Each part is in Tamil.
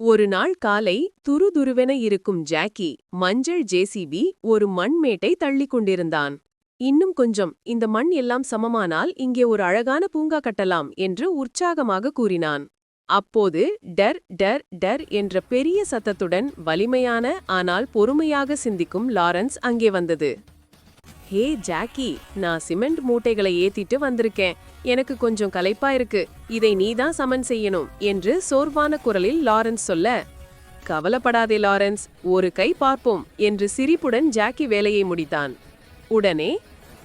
ஒரு நாள் காலை துருதுருவென இருக்கும் ஜாக்கி மஞ்சள் ஜேசிபி ஒரு மண்மேட்டை தள்ளிக் கொண்டிருந்தான். இன்னும் கொஞ்சம், இந்த மண் எல்லாம் சமமானால் இங்கே ஒரு அழகான பூங்கா கட்டலாம் என்று உற்சாகமாக கூறினான். அப்போது டர் டர் டர் என்ற பெரிய சத்தத்துடன் வலிமையான ஆனால் பொறுமையாக சிந்திக்கும் லாரன்ஸ் அங்கே வந்தது. ஹே ஜாக்கி, நான் சிமெண்ட் மூட்டைகளை ஏத்திட்டு வந்திருக்கேன். எனக்கு கொஞ்சம் களைப்பா இருக்கு. இதை நீதான் சமன் செய்யணும் என்று சோர்வான குரலில் லாரன்ஸ் சொல்ல, கவலைப்படாதே லாரன்ஸ், ஒரு கை பார்ப்போம் என்று சிரிப்புடன் ஜாக்கி வேலையை முடித்தான். உடனே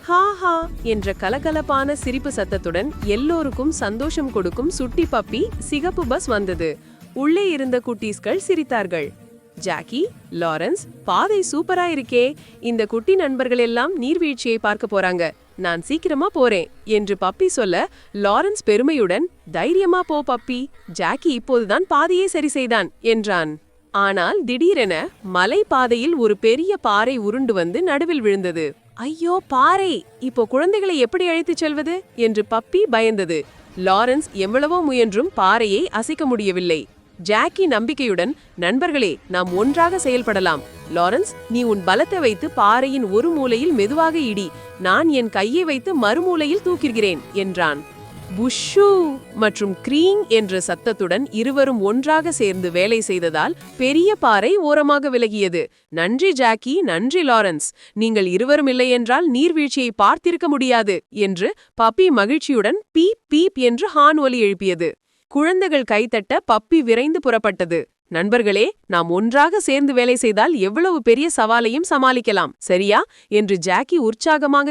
ஹா ஹா என்ற கலகலப்பான சிரிப்பு சத்தத்துடன் எல்லோருக்கும் சந்தோஷம் கொடுக்கும் சுட்டி பப்பி சிகப்பு பஸ் வந்தது. உள்ளே இருந்த குட்டீஸ்கள் சிரித்தார்கள். ஜாக்கி, லாரன்ஸ், பாதை சூப்பரா இருக்கே. இந்த குட்டி நண்பர்கள் எல்லாம் நீர்வீழ்ச்சியை பார்க்க போறாங்க. நான் சீக்கிரமா போறேன் என்று பப்பி சொல்ல, லாரன்ஸ் பெருமையுடன், தைரியமா போ பப்பி, ஜாக்கி இப்போதுதான் பாதையை சரி செய்தான் என்றான். ஆனால் திடீரென மலை பாதையில் ஒரு பெரிய பாறை உருண்டு வந்து நடுவில் விழுந்தது. ஐயோ பாறை, இப்போ குழந்தைகளை எப்படி அழைத்துச் செல்வது என்று பப்பி பயந்தது. லாரன்ஸ் எவ்வளவோ முயன்றும் பாறையை அசைக்க முடியவில்லை. ஜாக்கி நம்பிக்கையுடன், நண்பர்களே, நாம் ஒன்றாக செயல்படலாம். லாரன்ஸ், நீ உன் பலத்தை வைத்து பாறையின் ஒரு மூலையில் மெதுவாக இடி, நான் என் கையை வைத்து மறுமூலையில் தூக்குகிறேன் என்றான். புஷூ மற்றும் கிரீங் என்ற சத்தத்துடன் இருவரும் ஒன்றாக சேர்ந்து வேலை செய்ததால் பெரிய பாறை ஓரமாக விலகியது. நன்றி ஜாக்கி, நன்றி லாரன்ஸ், நீங்கள் இருவரும் இல்லையென்றால் நீர்வீழ்ச்சியை பார்த்திருக்க முடியாது என்று பப்பி மகிழ்ச்சியுடன் பீப் பீப் என்று ஹார்ன் ஒலி எழுப்பியது. குழந்தைகள் கைத்தட்ட பப்பி விரைந்து புறப்பட்டது. நண்பர்களே, நாம் ஒன்றாக சேர்ந்து வேலை செய்தால் எவ்வளவு பெரிய சவாலையும் சமாளிக்கலாம், சரியா என்று ஜாக்கி உற்சாகமாக